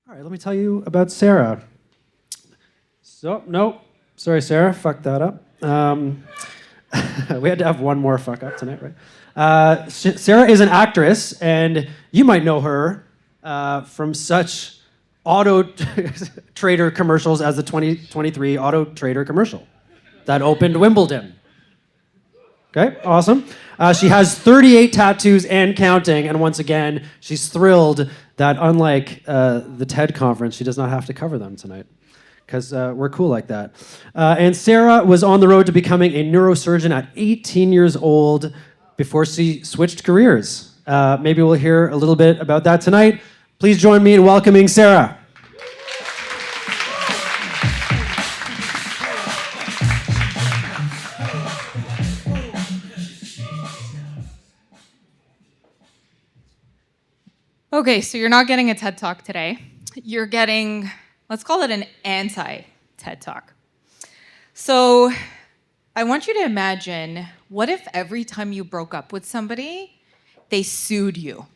All right, let me tell you about Sarah. So, no, sorry, Sarah, fucked that up. We had to have one more fuck up tonight, right? Sarah is an actress, and you might know her from such auto trader commercials as the 2023 Auto Trader commercial that opened Wimbledon. Okay, awesome. She has 38 tattoos and counting, and once again, she's thrilled that unlike the TED conference, she does not have to cover them tonight, because we're cool like that. And Sarah was on the road to becoming a neurosurgeon at 18 years old before she switched careers. Maybe we'll hear a little bit about that tonight. Please join me in welcoming Sarah. Okay, so you're not getting a TED Talk today. You're getting, let's call it an anti-TED Talk. So I want you to imagine, what if every time you broke up with somebody, they sued you?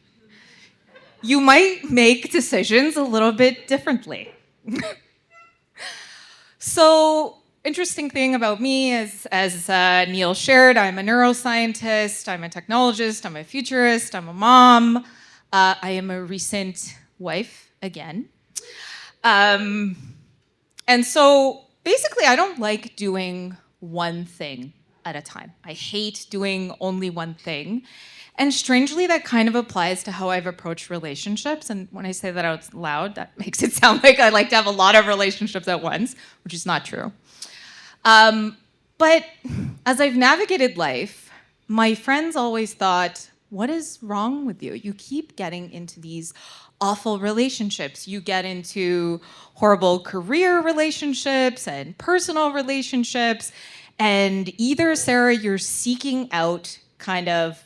You might make decisions a little bit differently. So, interesting thing about me is, as Neil shared, I'm a neuroscientist, I'm a technologist, I'm a futurist, I'm a mom. I am a recent wife again. And so basically, I don't like doing one thing at a time. I hate doing only one thing. And strangely, that kind of applies to how I've approached relationships. And when I say that out loud, that makes it sound like I like to have a lot of relationships at once, which is not true. But as I've navigated life, my friends always thought, what is wrong with you? You keep getting into these awful relationships. You get into horrible career relationships and personal relationships. And either, Sarah, you're seeking out kind of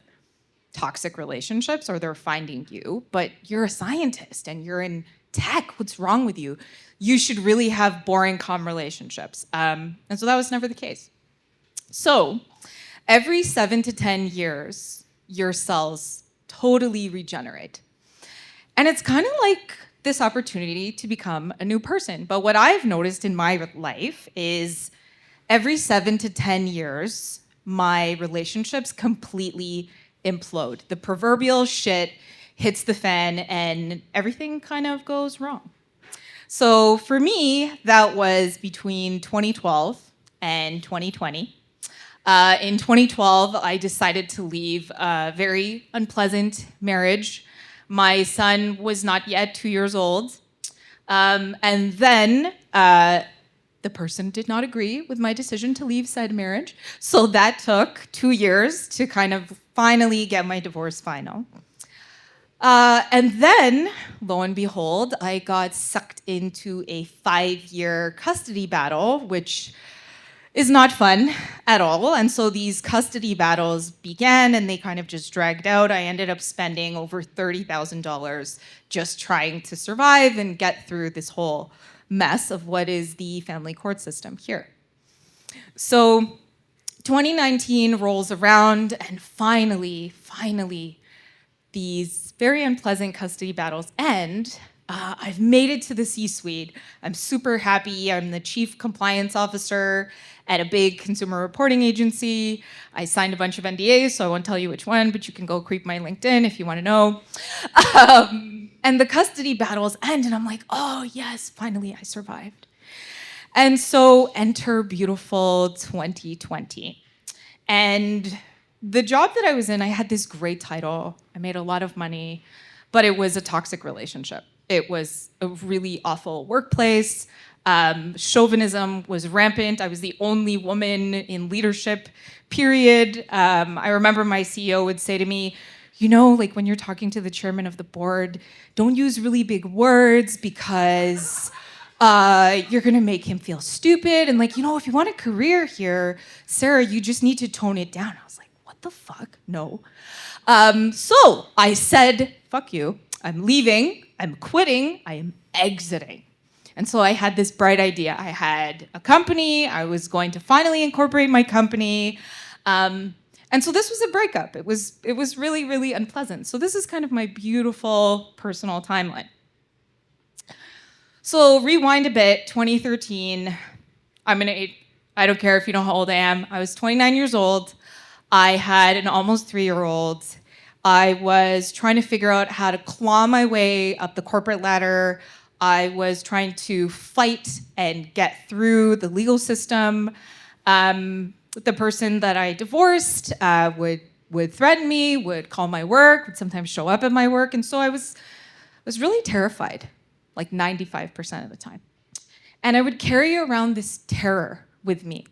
toxic relationships or they're finding you, but you're a scientist and you're in tech. What's wrong with you? You should really have boring, calm relationships. And so that was never the case. So every 7 to 10 years, your cells totally regenerate. And it's kind of like this opportunity to become a new person. But what I've noticed in my life is every 7 to 10 years, my relationships completely implode. The proverbial shit hits the fan and everything kind of goes wrong. So for me, that was between 2012 and 2020. In 2012, I decided to leave a very unpleasant marriage. My son was not yet 2 years old. And then the person did not agree with my decision to leave said marriage. So that took 2 years to kind of finally get my divorce final. And then, lo and behold, I got sucked into a 5-year custody battle, which is not fun at all. And so these custody battles began and they kind of just dragged out. I ended up spending over $30,000 just trying to survive and get through this whole mess of what is the family court system here. So 2019 rolls around and finally, these very unpleasant custody battles end. I've made it to the C-suite. I'm super happy. I'm the chief compliance officer at a big consumer reporting agency. I signed a bunch of NDAs, so I won't tell you which one, but you can go creep my LinkedIn if you want to know. And the custody battles end, and I'm like, oh yes, finally I survived. And so enter beautiful 2020. And the job that I was in, I had this great title. I made a lot of money, but it was a toxic relationship. It was a really awful workplace. Chauvinism was rampant. I was the only woman in leadership, period. I remember my CEO would say to me, you know, like when you're talking to the chairman of the board, don't use really big words because you're gonna make him feel stupid. And like, you know, if you want a career here, Sarah, you just need to tone it down. I was like, what the fuck? No. So I said, fuck you. I'm leaving. I'm quitting. I am exiting. And so I had this bright idea. I had a company. I was going to finally incorporate my company. And so this was a breakup. It was really, really unpleasant. So this is kind of my beautiful personal timeline. So rewind a bit, 2013. I don't care if you know how old I am. I was 29 years old. I had an almost 3-year-old. I was trying to figure out how to claw my way up the corporate ladder. I was trying to fight and get through the legal system. The person that I divorced would threaten me, would call my work, would sometimes show up at my work, and so I was really terrified, like 95% of the time. And I would carry around this terror with me,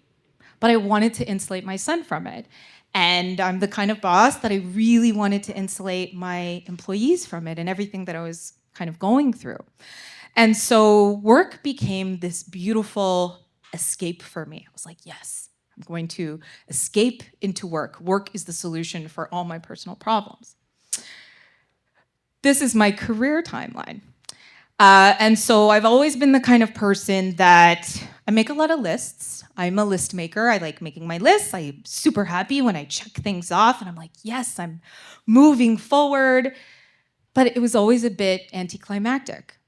but I wanted to insulate my son from it. And I'm the kind of boss that I really wanted to insulate my employees from it and everything that I was kind of going through. And so work became this beautiful escape for me. I was like, yes, I'm going to escape into work. Work is the solution for all my personal problems. This is my career timeline. And so I've always been the kind of person that I make a lot of lists. I'm a list maker. I like making my lists. I'm super happy when I check things off and I'm like, yes, I'm moving forward. But it was always a bit anticlimactic.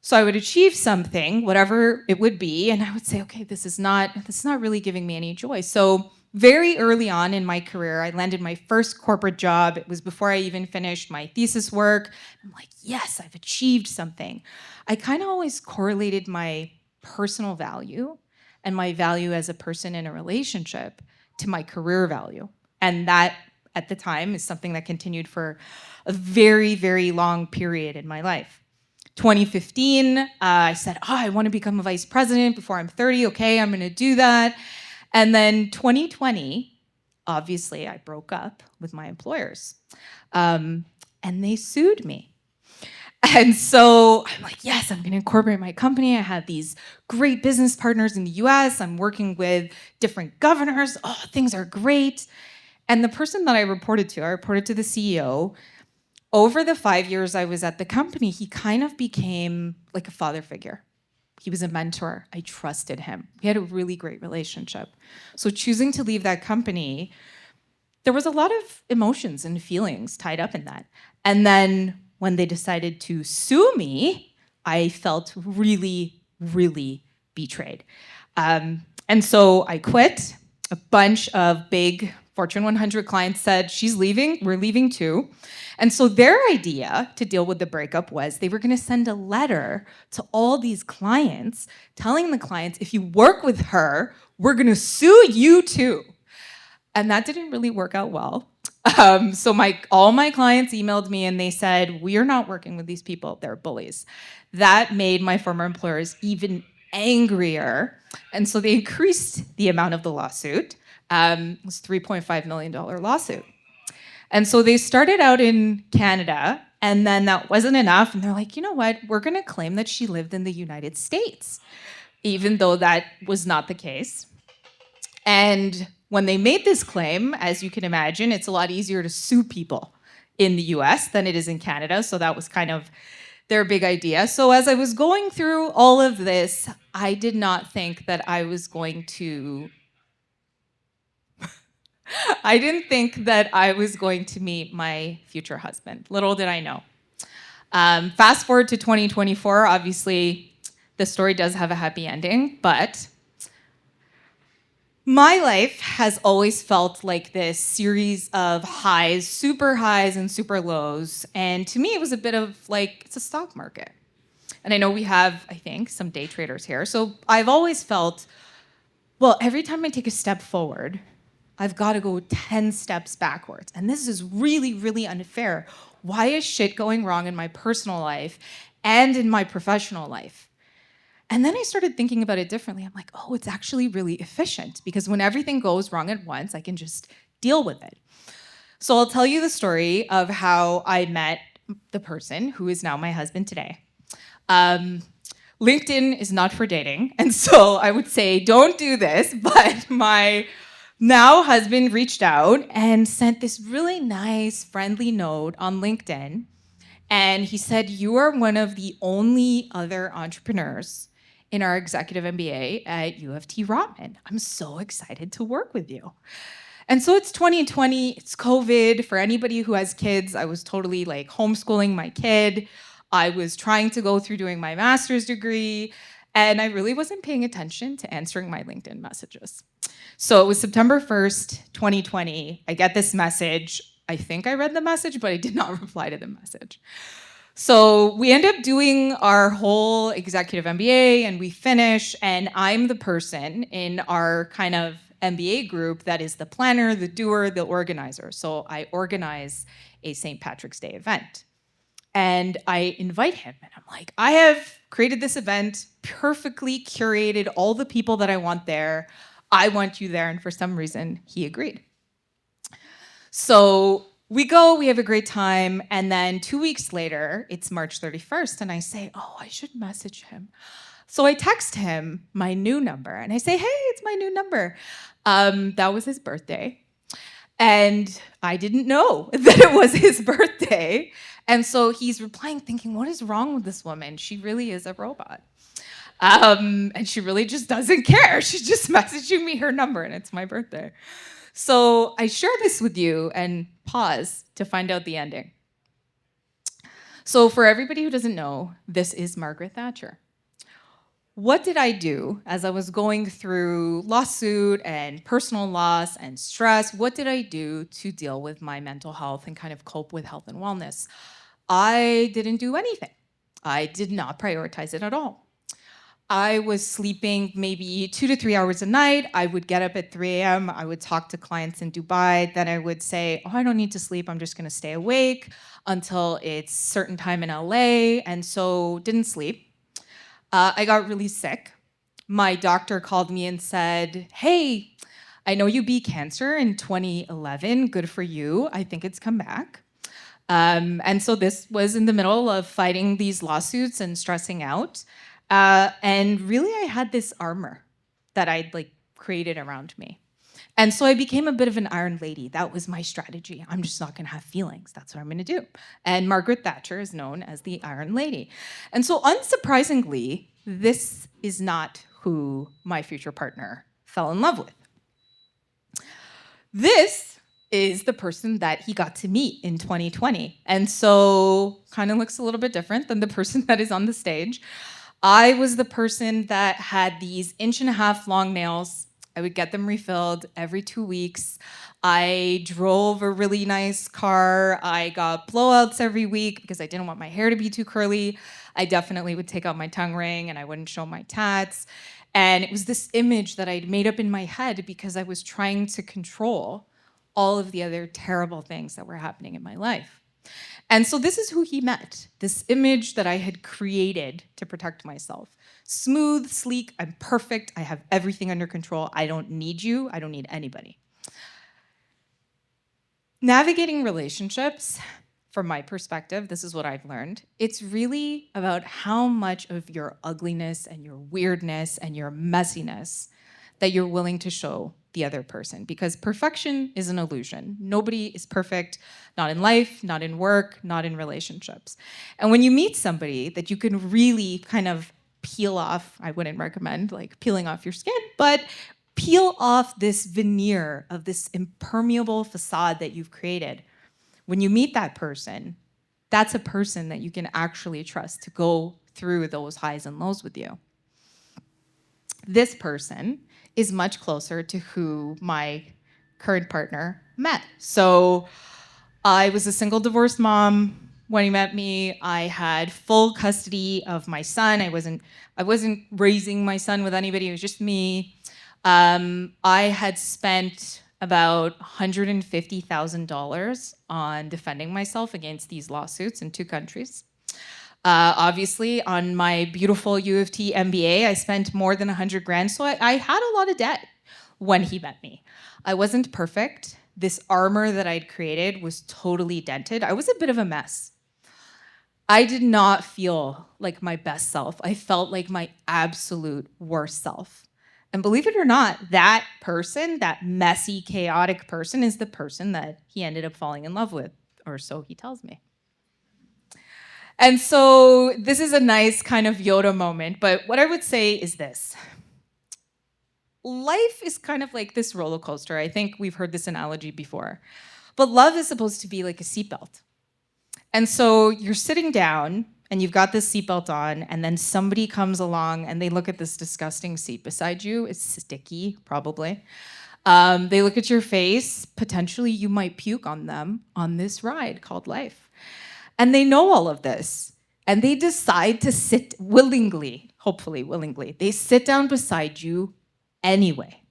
So I would achieve something, whatever it would be, and I would say, okay, this is not really giving me any joy. So very early on in my career, I landed my first corporate job. It was before I even finished my thesis work. I'm like, yes, I've achieved something. I kind of always correlated my personal value and my value as a person in a relationship to my career value. And that, at the time, is something that continued for a very, very long period in my life. 2015, I said, I want to become a vice president before I'm 30. Okay, I'm going to do that. And then 2020, obviously, I broke up with my employers. And they sued me. And so I'm like, yes, I'm going to incorporate my company. I have these great business partners in the US. I'm working with different governors. Oh, things are great. And the person that I reported to the CEO. Over the 5 years I was at the company, he kind of became like a father figure. He was a mentor. I trusted him. We had a really great relationship. So choosing to leave that company, there was a lot of emotions and feelings tied up in that. And then when they decided to sue me, I felt really, really betrayed. And so I quit. A bunch of big Fortune 100 clients said, she's leaving, we're leaving too. And so their idea to deal with the breakup was they were going to send a letter to all these clients telling the clients, if you work with her, we're going to sue you too. And that didn't really work out well. So all my clients emailed me and they said, we are not working with these people, they're bullies. That made my former employers even angrier. And so they increased the amount of the lawsuit. It was a $3.5 million lawsuit. And so they started out in Canada, and then that wasn't enough. And they're like, you know what? We're going to claim that she lived in the United States, even though that was not the case. And when they made this claim, as you can imagine, it's a lot easier to sue people in the US than it is in Canada. So that was kind of their big idea. So as I was going through all of this, I did not think that I was going to I didn't think that I was going to meet my future husband. Little did I know. Fast forward to 2024, obviously the story does have a happy ending, but my life has always felt like this series of highs, super highs and super lows. And to me, it was a bit of like, it's a stock market. And I know we have, I think, some day traders here. So I've always felt, well, every time I take a step forward, I've got to go 10 steps backwards. And this is really, really unfair. Why is shit going wrong in my personal life and in my professional life? And then I started thinking about it differently. I'm like, oh, it's actually really efficient because when everything goes wrong at once, I can just deal with it. So I'll tell you the story of how I met the person who is now my husband today. LinkedIn is not for dating. And so I would say, don't do this. But my now husband reached out and sent this really nice, friendly note on LinkedIn. And he said, you are one of the only other entrepreneurs in our executive MBA at UFT Rotman. I'm so excited to work with you. And so it's 2020, it's COVID. For anybody who has kids, I was totally like homeschooling my kid. I was trying to go through doing my master's degree, and I really wasn't paying attention to answering my LinkedIn messages. So it was September 1st, 2020. I get this message. I think I read the message, but I did not reply to the message. So we end up doing our whole executive MBA and we finish, and I'm the person in our kind of MBA group that is the planner, the doer, the organizer. So I organize a St. Patrick's Day event. And I invite him, and I'm like, I have created this event, perfectly curated all the people that I want there. I want you there. And for some reason, he agreed. So we go, we have a great time. And then 2 weeks later, it's March 31st. And I say, oh, I should message him. So I text him my new number. And I say, hey, it's my new number. That was his birthday. And I didn't know that it was his birthday. And so he's replying thinking, what is wrong with this woman? She really is a robot. And she really just doesn't care. She's just messaging me her number and it's my birthday. So I share this with you and pause to find out the ending. So for everybody who doesn't know, this is Margaret Thatcher. What did I do as I was going through lawsuit and personal loss and stress? What did I do to deal with my mental health and kind of cope with health and wellness? I didn't do anything. I did not prioritize it at all. I was sleeping maybe 2 to 3 hours a night. I would get up at 3 a.m. I would talk to clients in Dubai. Then I would say, oh, I don't need to sleep. I'm just going to stay awake until it's certain time in LA. And so didn't sleep. I got really sick. My doctor called me and said, hey, I know you beat cancer in 2011. Good for you. I think it's come back. And so this was in the middle of fighting these lawsuits and stressing out. And really, I had this armor that I'd created around me. And so I became a bit of an iron lady. That was my strategy. I'm just not going to have feelings. That's what I'm going to do. And Margaret Thatcher is known as the Iron Lady. And so unsurprisingly, this is not who my future partner fell in love with. This is the person that he got to meet in 2020. And so kind of looks a little bit different than the person that is on the stage. I was the person that had these 1.5-inch long nails. I would get them refilled every 2 weeks. I drove a really nice car. I got blowouts every week because I didn't want my hair to be too curly. I definitely would take out my tongue ring and I wouldn't show my tats. And it was this image that I'd made up in my head because I was trying to control all of the other terrible things that were happening in my life. And so this is who he met, this image that I had created to protect myself. Smooth, sleek, I'm perfect, I have everything under control, I don't need you, I don't need anybody. Navigating relationships, from my perspective, this is what I've learned, it's really about how much of your ugliness and your weirdness and your messiness that you're willing to show the other person, because perfection is an illusion. Nobody is perfect, not in life, not in work, not in relationships. And when you meet somebody that you can really kind of peel off, I wouldn't recommend peeling off your skin, but peel off this veneer of this impermeable facade that you've created. When you meet that person, that's a person that you can actually trust to go through those highs and lows with you. This person is much closer to who my current partner met. So I was a single divorced mom when he met me. I had full custody of my son. I wasn't raising my son with anybody. It was just me. I had spent about $150,000 on defending myself against these lawsuits in 2 countries. Obviously, on my beautiful U of T MBA, I spent more than 100 grand. So I had a lot of debt when he met me. I wasn't perfect. This armor that I'd created was totally dented. I was a bit of a mess. I did not feel like my best self. I felt like my absolute worst self. And believe it or not, that person, that messy, chaotic person, is the person that he ended up falling in love with, or so he tells me. And so this is a nice kind of Yoda moment, but what I would say is this. Life is kind of like this roller coaster. I think we've heard this analogy before. But love is supposed to be like a seatbelt. And so you're sitting down and you've got this seatbelt on, and then somebody comes along and they look at this disgusting seat beside you. It's sticky, probably. They look at your face. Potentially, you might puke on them on this ride called life. And they know all of this. And they decide to sit willingly, hopefully willingly. They sit down beside you anyway.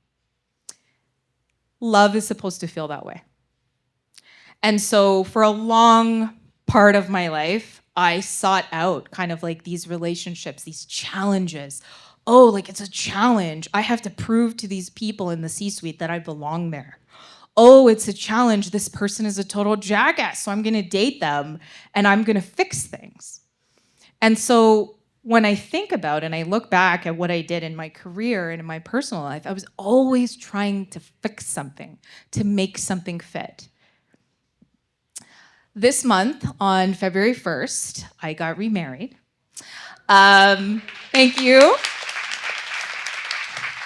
Love is supposed to feel that way. And so for a long part of my life, I sought out kind of like these relationships, these challenges. Oh, like it's a challenge. I have to prove to these people in the C-suite that I belong there. Oh, it's a challenge. This person is a total jackass, so I'm going to date them and I'm going to fix things. And so when I think about and I look back at what I did in my career and in my personal life, I was always trying to fix something, to make something fit. This month, on February 1st, I got remarried. Thank you.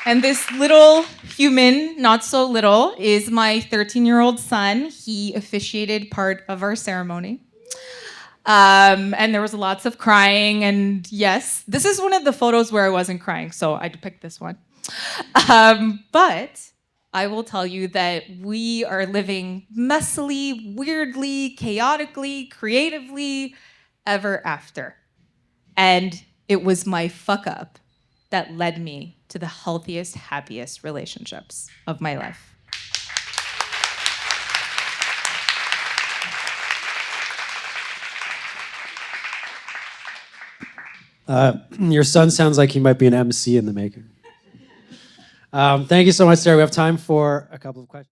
And this little human, not so little, is my 13-year-old son. He officiated part of our ceremony. And there was lots of crying, and yes, this is one of the photos where I wasn't crying, so I picked this one. But I will tell you that we are living messily, weirdly, chaotically, creatively ever after. And it was my fuck up that led me to the healthiest, happiest relationships of my life. Your son sounds like he might be an MC in the making. Thank you so much, Sarah. We have time for a couple of questions.